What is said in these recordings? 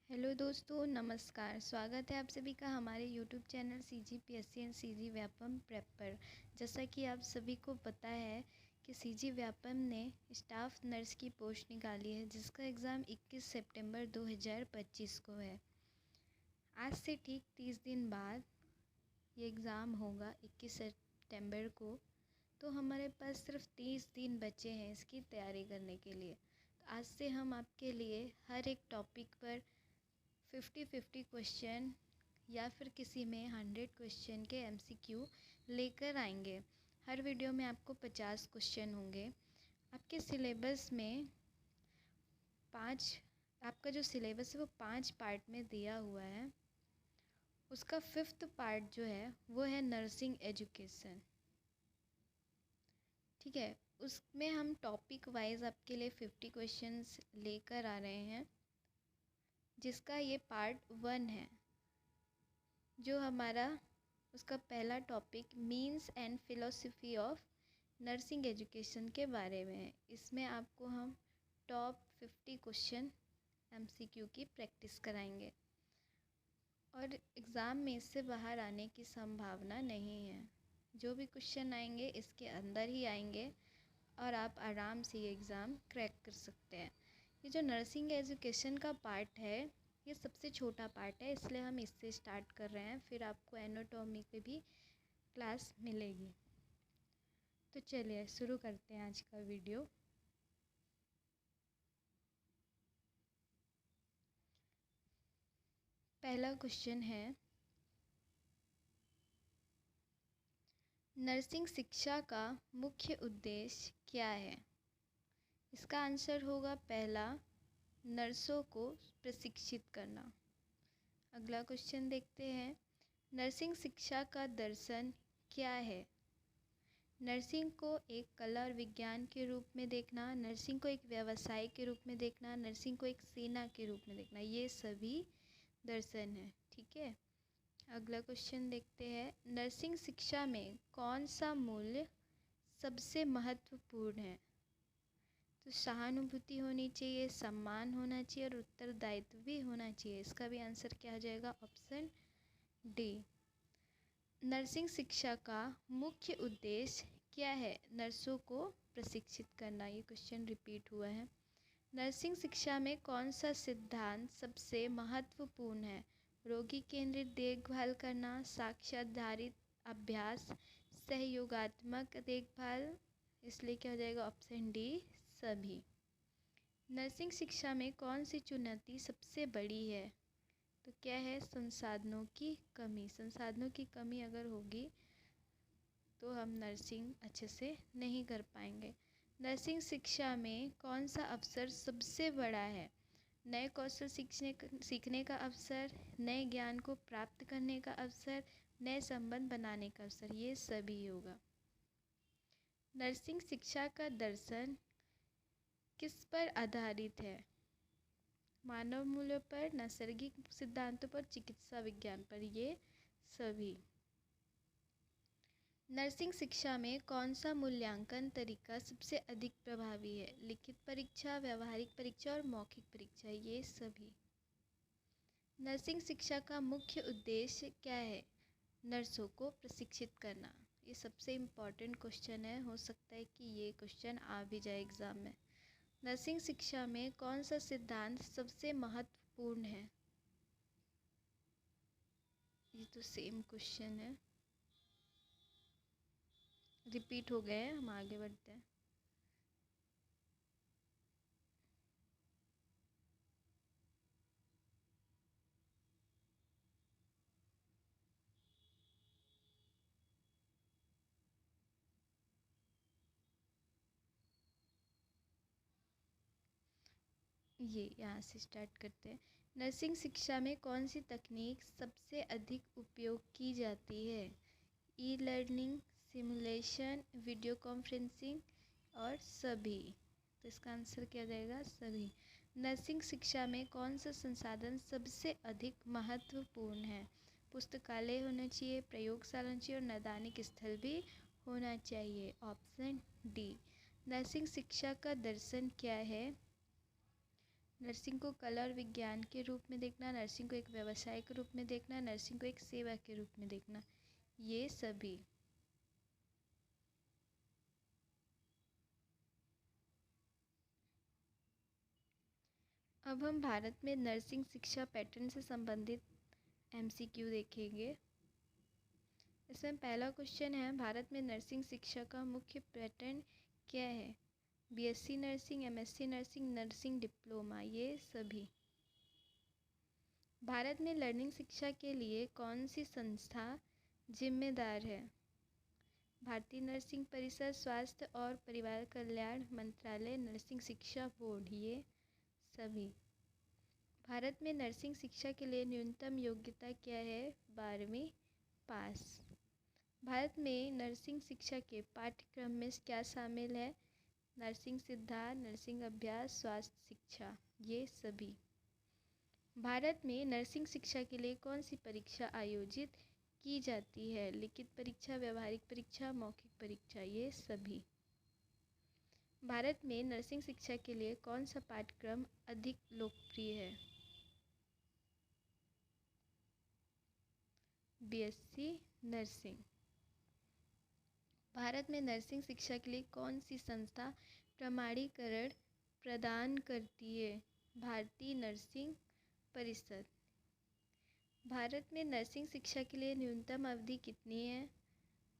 Hello दोस्तों, नमस्कार। स्वागत है आप सभी का हमारे YouTube channel CGPSC and CG Vyapam prep पर। जैसा कि आप सभी को पता है कि CG व्यापम ने स्टाफ नर्स की पोस्ट निकाली है, जिसका एग्ज़ाम 21 सितंबर 2025 को है। आज से ठीक 30 दिन बाद ये एग्ज़ाम होगा 21 सितंबर को। तो हमारे पास सिर्फ 30 दिन बचे हैं इसकी तैयारी करने के लिए। तो आज से हम आपके लिए हर एक टॉपिक पर 50-50 क्वेश्चन या फिर किसी में 100 क्वेश्चन के MCQ लेकर आएंगे। हर वीडियो में आपको 50 क्वेश्चन होंगे। आपके सिलेबस में आपका जो सिलेबस है वो 5 पार्ट में दिया हुआ है। उसका 5th पार्ट जो है वो है नर्सिंग एजुकेशन। ठीक है, उसमें हम टॉपिक वाइज आपके लिए 50 क्वेश्चंस लेकर आ रहे हैं, जिसका ये पार्ट 1 है। जो हमारा उसका पहला topic means and philosophy of nursing education के बारे में है। इसमें आपको हम टॉप 50 क्वेश्चन MCQ की प्रैक्टिस कराएंगे और एग्ज़ाम में इससे बाहर आने की संभावना नहीं है। जो भी क्वेश्चन आएंगे इसके अंदर ही आएंगे और आप आराम से ये एग्ज़ाम क्रैक कर सकते हैं। ये जो नर्सिंग एजुकेशन का पार्ट है ये सबसे छोटा पार्ट है, इसलिए हम इससे स्टार्ट कर रहे हैं। फिर आपको एनाटॉमी पे भी क्लास मिलेगी। तो चलिए शुरू करते हैं आज का वीडियो। पहला क्वेश्चन है, नर्सिंग शिक्षा का मुख्य उद्देश्य क्या है? इसका आंसर होगा पहला, नर्सों को प्रशिक्षित करना। अगला क्वेश्चन देखते हैं, नर्सिंग शिक्षा का दर्शन क्या है? नर्सिंग को एक कला और विज्ञान के रूप में देखना, नर्सिंग को एक व्यवसाय के रूप में देखना, नर्सिंग को एक सेना के रूप में देखना, ये सभी दर्शन है। ठीक है, अगला क्वेश्चन देखते हैं, नर्सिंग शिक्षा में कौन सा मूल्य सबसे महत्वपूर्ण है? तो सहानुभूति होनी चाहिए, सम्मान होना चाहिए और उत्तरदायित्व भी होना चाहिए। इसका भी आंसर क्या हो जाएगा? Option D. नर्सिंग शिक्षा का मुख्य उद्देश्य क्या है? नर्सों को प्रशिक्षित करना। ये क्वेश्चन रिपीट हुआ है। नर्सिंग शिक्षा में कौन सा सिद्धांत सबसे महत्वपूर्ण है? रोगी केंद्रित देखभाल करना, साक्ष्याधारित अभ्यास, सहयोगात्मक देखभाल। इसलिए क्या हो जाएगा? ऑप्शन डी, सभी। नर्सिंग शिक्षा में कौन सी चुनौती सबसे बड़ी है? तो क्या है? संसाधनों की कमी। संसाधनों की कमी अगर होगी तो हम नर्सिंग अच्छे से नहीं कर पाएंगे। नर्सिंग शिक्षा में कौन सा अवसर सबसे बड़ा है? नए कौशल सीखने का अवसर, नए ज्ञान को प्राप्त करने का अवसर, नए संबंध बनाने का अवसर, ये सभी होगा। नर्सिंग शिक्षा का दर्शन किस पर आधारित है? मानव मूल्यों पर, नैसर्गिक सिद्धांतों पर, चिकित्सा विज्ञान पर, ये सभी। नर्सिंग शिक्षा में कौन सा मूल्यांकन तरीका सबसे अधिक प्रभावी है? लिखित परीक्षा, व्यावहारिक परीक्षा और मौखिक परीक्षा, ये सभी। नर्सिंग शिक्षा का मुख्य उद्देश्य क्या है? नर्सों को प्रशिक्षित करना। ये सबसे इम्पॉर्टेंट क्वेश्चन है, हो सकता है कि ये क्वेश्चन आ भी जाए एग्ज़ाम में। नर्सिंग शिक्षा में कौन सा सिद्धांत सबसे महत्वपूर्ण है? ये तो सेम क्वेश्चन है, रिपीट हो गए हैं। हम आगे बढ़ते हैं। ये यहाँ से स्टार्ट करते हैं। नर्सिंग शिक्षा में कौन सी तकनीक सबसे अधिक उपयोग की जाती है? E learning, simulation, video conferencing और सभी। तो इसका आंसर क्या जाएगा? सभी। नर्सिंग शिक्षा में कौन सा संसाधन सबसे अधिक महत्वपूर्ण है? पुस्तकालय होना चाहिए, प्रयोगशाला होनी चाहिए और नैदानिक स्थल भी होना चाहिए। Option D. नर्सिंग शिक्षा का दर्शन क्या है? नर्सिंग को कला और विज्ञान के रूप में देखना, नर्सिंग को एक व्यवसाय के रूप में देखना, नर्सिंग को एक सेवा के रूप में देखना, ये सभी। अब हम भारत में नर्सिंग शिक्षा पैटर्न से संबंधित एमसीक्यू देखेंगे। इसमें पहला क्वेश्चन है, भारत में नर्सिंग शिक्षा का मुख्य पैटर्न क्या है? BSc nursing, MSc nursing, nursing diploma, ये सभी। भारत में लर्निंग शिक्षा के लिए कौन सी संस्था जिम्मेदार है? भारतीय नर्सिंग परिषद, स्वास्थ्य और परिवार कल्याण मंत्रालय, नर्सिंग शिक्षा बोर्ड, ये सभी। भारत में नर्सिंग शिक्षा के लिए न्यूनतम योग्यता क्या है? 12वीं पास। भारत में नर्सिंग शिक्षा के पाठ्यक्रम में क्या शामिल है? नर्सिंग सिद्धांत, नर्सिंग अभ्यास, स्वास्थ्य शिक्षा, ये सभी। भारत में नर्सिंग शिक्षा के लिए कौन सी परीक्षा आयोजित की जाती है? लिखित परीक्षा, व्यवहारिक परीक्षा, मौखिक परीक्षा, ये सभी। भारत में नर्सिंग शिक्षा के लिए कौन सा पाठ्यक्रम अधिक लोकप्रिय है? BSc nursing. भारत में नर्सिंग शिक्षा के लिए कौन सी संस्था प्रमाणीकरण प्रदान करती है? भारतीय नर्सिंग परिषद। भारत में नर्सिंग शिक्षा के लिए न्यूनतम अवधि कितनी है?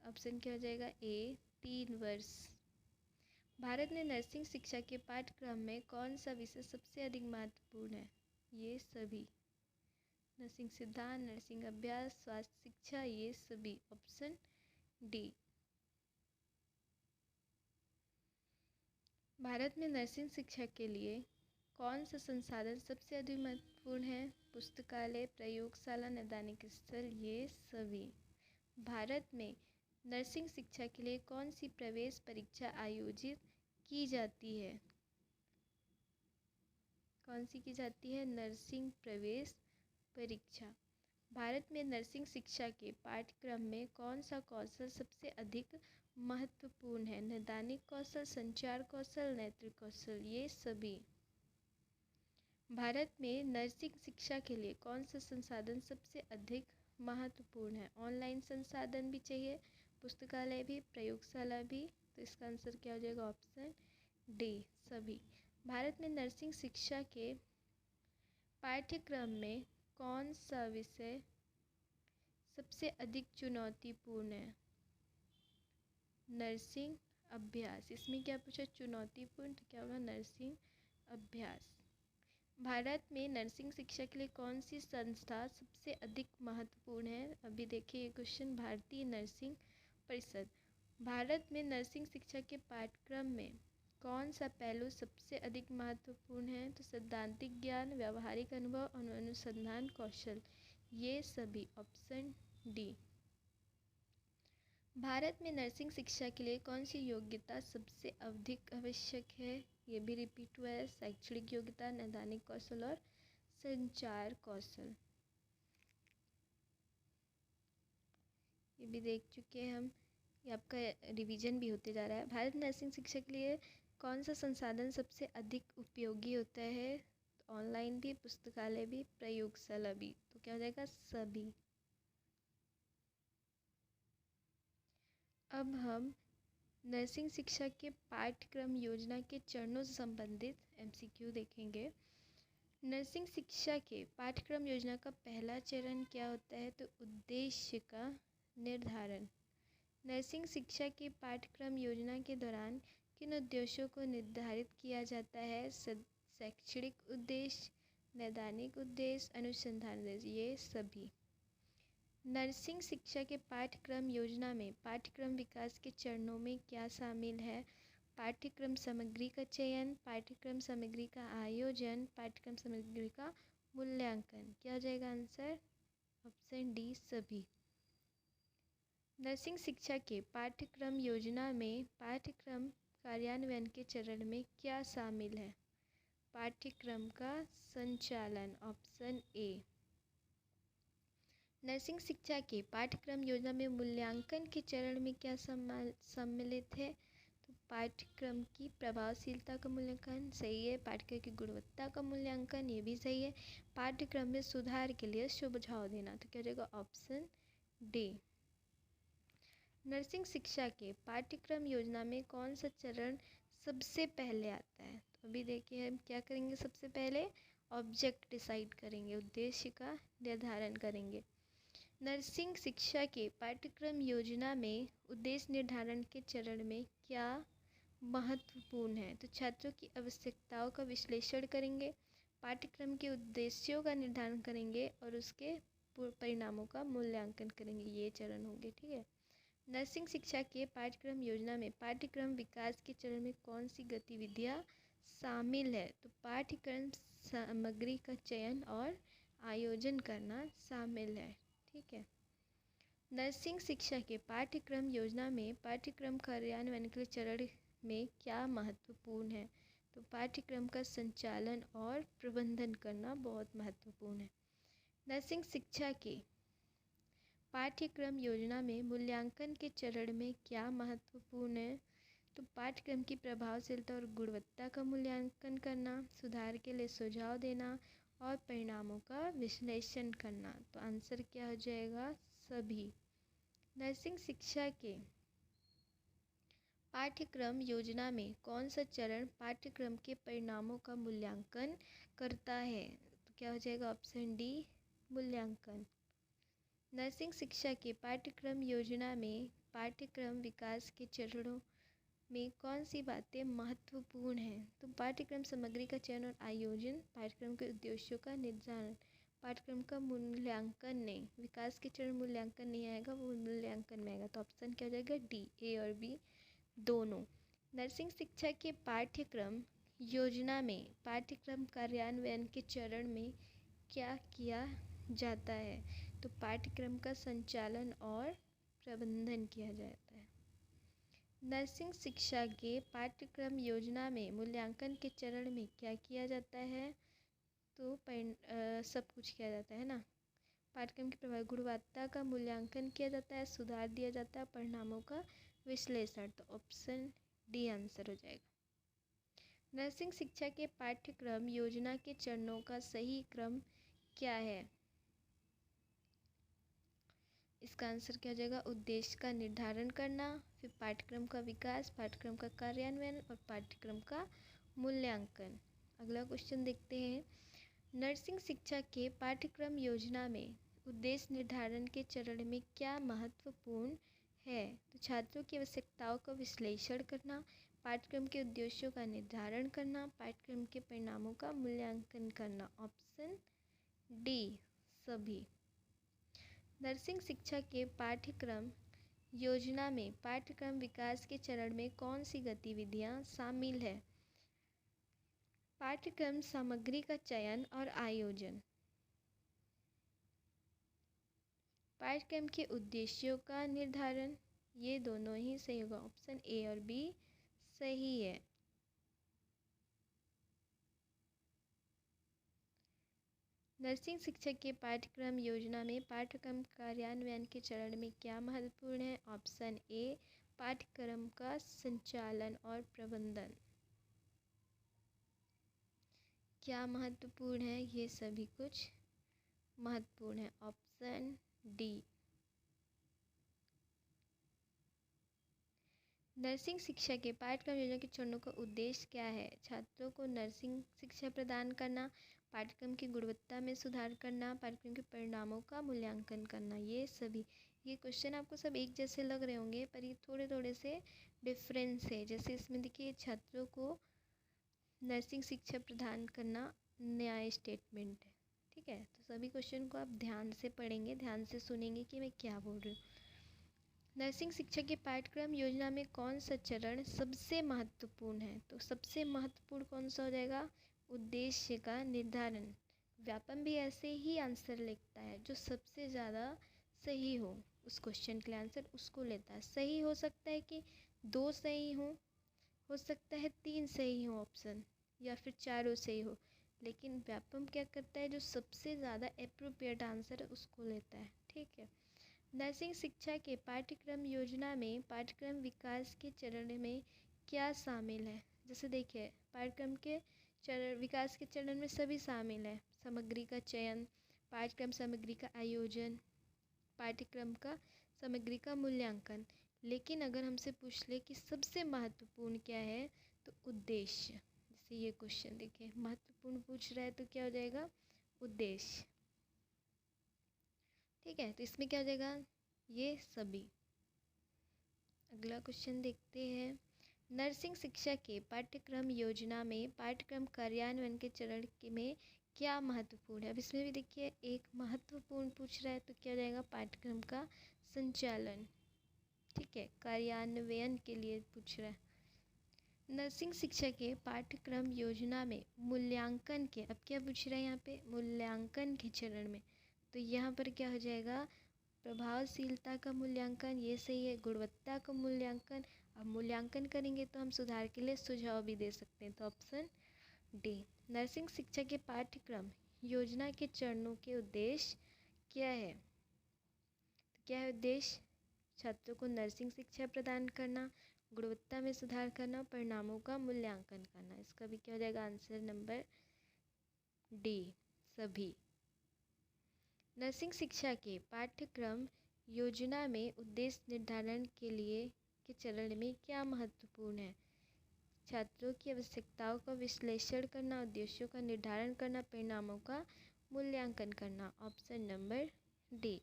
ऑप्शन क्या हो जाएगा? ए 3 वर्ष। भारत में नर्सिंग शिक्षा के पाठ्यक्रम में कौन सा विषय सबसे अधिक महत्वपूर्ण है? ये सभी। नर्सिंग सिद्धांत, नर्सिंग अभ्यास, स्वास्थ्य शिक्षा, ये सभी। Option D. भारत में नर्सिंग शिक्षा के लिए कौन सा संसाधन सबसे अधिक महत्वपूर्ण है? पुस्तकालय, प्रयोगशाला, नैदानिक स्थल, ये सभी। भारत में नर्सिंग शिक्षा के लिए कौन सी प्रवेश परीक्षा आयोजित की जाती है? कौन सी की जाती है? नर्सिंग प्रवेश परीक्षा। भारत में नर्सिंग शिक्षा के पाठ्यक्रम में कौन सा कौशल सबसे अधिक महत्वपूर्ण है? नैदानिक कौशल, संचार कौशल, नेत्र कौशल, ये सभी। भारत में नर्सिंग शिक्षा के लिए कौन सा संसाधन सबसे अधिक महत्वपूर्ण है? ऑनलाइन संसाधन भी चाहिए, पुस्तकालय भी, प्रयोगशाला भी, तो इसका आंसर क्या हो जाएगा? ऑप्शन डी, सभी। भारत में नर्सिंग शिक्षा के पाठ्यक्रम में कौन सा विषय सबसे अधिक चुनौतीपूर्ण है? नर्सिंग अभ्यास। इसमें क्या पूछा? चुनौतीपूर्ण, तो क्या होगा? नर्सिंग अभ्यास। भारत में नर्सिंग शिक्षा के लिए कौन सी संस्था सबसे अधिक महत्वपूर्ण है? अभी देखिए ये क्वेश्चन, भारतीय नर्सिंग परिषद। भारत में नर्सिंग शिक्षा के पाठ्यक्रम में कौन सा पहलू सबसे अधिक महत्वपूर्ण है? तो सैद्धांतिक ज्ञान, व्यवहारिक अनुभव और अनुसंधान कौशल, ये सभी। Option D. भारत में नर्सिंग शिक्षा के लिए कौन सी योग्यता सबसे अधिक आवश्यक है? ये भी रिपीट हुआ है, शैक्षणिक योग्यता, नैदानिक कौशल और संचार कौशल। ये भी देख चुके हैं हम, ये आपका रिवीजन भी होते जा रहा है। भारत नर्सिंग शिक्षा के लिए कौन सा संसाधन सबसे अधिक उपयोगी होता है? ऑनलाइन भी, पुस्तकालय भी, प्रयोगशाला भी, तो क्या हो जाएगा? सभी। अब हम नर्सिंग शिक्षा के पाठ्यक्रम योजना के चरणों से संबंधित एमसीक्यू देखेंगे। नर्सिंग शिक्षा के पाठ्यक्रम योजना का पहला चरण क्या होता है? तो उद्देश्य का निर्धारण। नर्सिंग शिक्षा के पाठ्यक्रम योजना के दौरान किन उद्देश्यों को निर्धारित किया जाता है? शैक्षणिक उद्देश्य, नैदानिक उद्देश्य, अनुसंधान उद्देश्य, ये सभी। नर्सिंग शिक्षा के पाठ्यक्रम योजना में पाठ्यक्रम विकास के चरणों में क्या शामिल है? पाठ्यक्रम सामग्री का चयन, पाठ्यक्रम सामग्री का आयोजन, पाठ्यक्रम सामग्री का मूल्यांकन, क्या हो जाएगा आंसर? ऑप्शन डी, सभी। नर्सिंग शिक्षा के पाठ्यक्रम योजना में पाठ्यक्रम कार्यान्वयन के चरण में क्या शामिल है? पाठ्यक्रम का संचालन, ऑप्शन ए। नर्सिंग शिक्षा के पाठ्यक्रम योजना में मूल्यांकन के चरण में क्या सम्मिलित है? तो पाठ्यक्रम की प्रभावशीलता का मूल्यांकन सही है। पाठ्यक्रम की गुणवत्ता का मूल्यांकन ये भी सही है। पाठ्यक्रम में सुधार के लिए सुझाव देना, तो क्या हो जाएगा ऑप्शन डी। नर्सिंग शिक्षा के पाठ्यक्रम योजना में कौन सा चरण सबसे पहले आता है? तो अभी देखिए हम क्या करेंगे, सबसे पहले ऑब्जेक्ट डिसाइड करेंगे, उद्देश्य का निर्धारण करेंगे। नर्सिंग शिक्षा के पाठ्यक्रम योजना में उद्देश्य निर्धारण के चरण में क्या महत्वपूर्ण है? तो छात्रों की आवश्यकताओं का विश्लेषण करेंगे, पाठ्यक्रम के उद्देश्यों का निर्धारण करेंगे और उसके परिणामों का मूल्यांकन करेंगे। ये चरण होंगे, ठीक है। नर्सिंग शिक्षा के पाठ्यक्रम योजना में पाठ्यक्रम विकास के चरण में कौन सी गतिविधियाँ शामिल है? तो पाठ्यक्रम सामग्री का चयन और आयोजन करना शामिल है, ठीक है। नर्सिंग शिक्षा के पाठ्यक्रम योजना में पाठ्यक्रम कार्यान्वयन के चरण में क्या महत्वपूर्ण है? तो पाठ्यक्रम का संचालन और प्रबंधन करना बहुत महत्वपूर्ण है। नर्सिंग शिक्षा के पाठ्यक्रम योजना में मूल्यांकन के चरण में क्या महत्वपूर्ण है? तो पाठ्यक्रम की प्रभावशीलता और गुणवत्ता का मूल्यांकन करना, सुधार के लिए सुझाव देना और परिणामों का विश्लेषण करना। तो आंसर क्या हो जाएगा, सभी। नर्सिंग शिक्षा के पाठ्यक्रम योजना में कौन सा चरण पाठ्यक्रम के परिणामों का मूल्यांकन करता है? तो क्या हो जाएगा ऑप्शन डी, मूल्यांकन। नर्सिंग शिक्षा के पाठ्यक्रम योजना में पाठ्यक्रम विकास के चरणों में कौन सी बातें महत्वपूर्ण हैं? तो पाठ्यक्रम सामग्री का चयन और आयोजन, पाठ्यक्रम के उद्देश्यों का निर्धारण, पाठ्यक्रम का मूल्यांकन नहीं, विकास के चरण मूल्यांकन नहीं आएगा, वो मूल्यांकन में आएगा। तो ऑप्शन क्या हो जाएगा डी, ए और बी दोनों। नर्सिंग शिक्षा के पाठ्यक्रम योजना में पाठ्यक्रम कार्यान्वयन के चरण में क्या किया जाता है? तो पाठ्यक्रम का संचालन और प्रबंधन किया जाता है। नर्सिंग शिक्षा के पाठ्यक्रम योजना में मूल्यांकन के चरण में क्या किया जाता है? तो सब कुछ किया जाता है ना। पाठ्यक्रम की प्रभावी गुणवत्ता का मूल्यांकन किया जाता है, सुधार दिया जाता है, परिणामों का विश्लेषण। तो ऑप्शन डी आंसर हो जाएगा। नर्सिंग शिक्षा के पाठ्यक्रम योजना के चरणों का सही क्रम क्या है? इसका आंसर क्या हो जाएगा, उद्देश्य का निर्धारण करना, फिर पाठ्यक्रम का विकास, पाठ्यक्रम का कार्यान्वयन और पाठ्यक्रम का मूल्यांकन। अगला क्वेश्चन देखते हैं। नर्सिंग शिक्षा के पाठ्यक्रम योजना में उद्देश्य निर्धारण के चरण में क्या महत्वपूर्ण है? तो छात्रों की आवश्यकताओं का विश्लेषण करना, पाठ्यक्रम के उद्देश्यों का निर्धारण करना, पाठ्यक्रम के परिणामों का मूल्यांकन करना। ऑप्शन डी, सभी। नर्सिंग शिक्षा के पाठ्यक्रम योजना में पाठ्यक्रम विकास के चरण में कौन सी गतिविधियाँ शामिल है? पाठ्यक्रम सामग्री का चयन और आयोजन, पाठ्यक्रम के उद्देश्यों का निर्धारण, ये दोनों ही सही होगा। ऑप्शन ए और बी सही है। नर्सिंग शिक्षा के पाठ्यक्रम योजना में पाठ्यक्रम कार्यान्वयन के चरण में क्या महत्वपूर्ण है? ऑप्शन ए, पाठ्यक्रम का संचालन और प्रबंधन। क्या महत्वपूर्ण है? ये सभी कुछ महत्वपूर्ण है। Option D. नर्सिंग शिक्षा के पाठ्यक्रम योजना के चरणों का उद्देश्य क्या है? छात्रों को नर्सिंग शिक्षा प्रदान करना, पाठ्यक्रम की गुणवत्ता में सुधार करना, पाठ्यक्रम के परिणामों का मूल्यांकन करना। ये सभी, ये क्वेश्चन आपको सब एक जैसे लग रहे होंगे, पर ये थोड़े थोड़े से डिफरेंस है। जैसे इसमें देखिए, छात्रों को नर्सिंग शिक्षा प्रदान करना न्याय स्टेटमेंट है, ठीक है। तो सभी क्वेश्चन को आप ध्यान से पढ़ेंगे, ध्यान से सुनेंगे कि मैं क्या बोल रही हूँ। नर्सिंग शिक्षा के पाठ्यक्रम योजना में कौन सा चरण सबसे महत्वपूर्ण है? तो सबसे महत्वपूर्ण कौन सा हो जाएगा? उद्देश्य का निर्धारण। व्यापम भी ऐसे ही आंसर लिखता है, जो सबसे ज़्यादा सही हो उस क्वेश्चन के लिए आंसर उसको लेता है। सही हो सकता है कि 2 सही हो सकता है 3 सही हो ऑप्शन, या फिर चारों सही हो, लेकिन व्यापम क्या करता है, जो सबसे ज़्यादा एप्रोप्रिएट आंसर है उसको लेता है, ठीक है। नर्सिंग शिक्षा के पाठ्यक्रम योजना में पाठ्यक्रम विकास के चरण में क्या शामिल है। जैसे देखिए पाठ्यक्रम के चरण, विकास के चरण में सभी शामिल है। सामग्री का चयन, पाठ्यक्रम सामग्री का आयोजन, पाठ्यक्रम का सामग्री का मूल्यांकन। लेकिन अगर हमसे पूछ ले कि सबसे महत्वपूर्ण क्या है, तो उद्देश्य। जैसे ये क्वेश्चन देखिए महत्वपूर्ण पूछ रहा है तो क्या हो जाएगा, उद्देश्य। ठीक है, तो इसमें क्या हो जाएगा, ये सभी। अगला क्वेश्चन देखते हैं। नर्सिंग शिक्षा के पाठ्यक्रम योजना में पाठ्यक्रम कार्यान्वयन के चरण में क्या महत्वपूर्ण है। अब इसमें भी देखिए एक महत्वपूर्ण पूछ रहा है तो क्या हो जाएगा, पाठ्यक्रम का संचालन। ठीक है, कार्यान्वयन के लिए पूछ रहा है। नर्सिंग शिक्षा के पाठ्यक्रम योजना में मूल्यांकन के, अब क्या पूछ रहा है यहाँ पे, मूल्यांकन के चरण में। तो यहाँ पर क्या हो जाएगा, प्रभावशीलता का मूल्यांकन, ये सही है। गुणवत्ता का मूल्यांकन, अब मूल्यांकन करेंगे तो हम सुधार के लिए सुझाव भी दे सकते हैं, तो ऑप्शन डी। नर्सिंग शिक्षा के पाठ्यक्रम योजना के चरणों के उद्देश्य क्या है। तो क्या है उद्देश्य, छात्रों को नर्सिंग शिक्षा प्रदान करना, गुणवत्ता में सुधार करना, परिणामों का मूल्यांकन करना। इसका भी क्या हो जाएगा, आंसर नंबर डी, सभी। नर्सिंग शिक्षा के पाठ्यक्रम योजना में उद्देश्य निर्धारण के लिए के चरण में क्या महत्वपूर्ण है। छात्रों की आवश्यकताओं का विश्लेषण करना, उद्देश्यों का निर्धारण करना, परिणामों का मूल्यांकन करना। Option number D.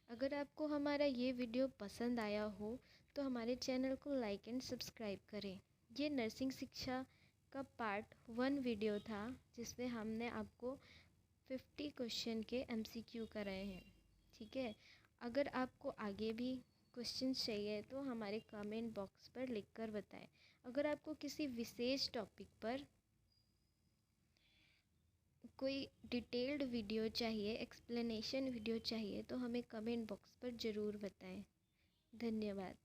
अगर आपको हमारा ये वीडियो पसंद आया हो तो हमारे चैनल को लाइक एंड सब्सक्राइब करें। ये नर्सिंग शिक्षा का पार्ट 1 वीडियो था जिसमें हमने आपको 50 क्वेश्चन के MCQ कराए हैं। ठीक है, अगर आपको आगे भी क्वेश्चन चाहिए तो हमारे कमेंट बॉक्स पर लिखकर बताएं। अगर आपको किसी विशेष टॉपिक पर कोई डिटेल्ड वीडियो चाहिए, एक्सप्लेनेशन वीडियो चाहिए, तो हमें कमेंट बॉक्स पर ज़रूर बताएं। धन्यवाद।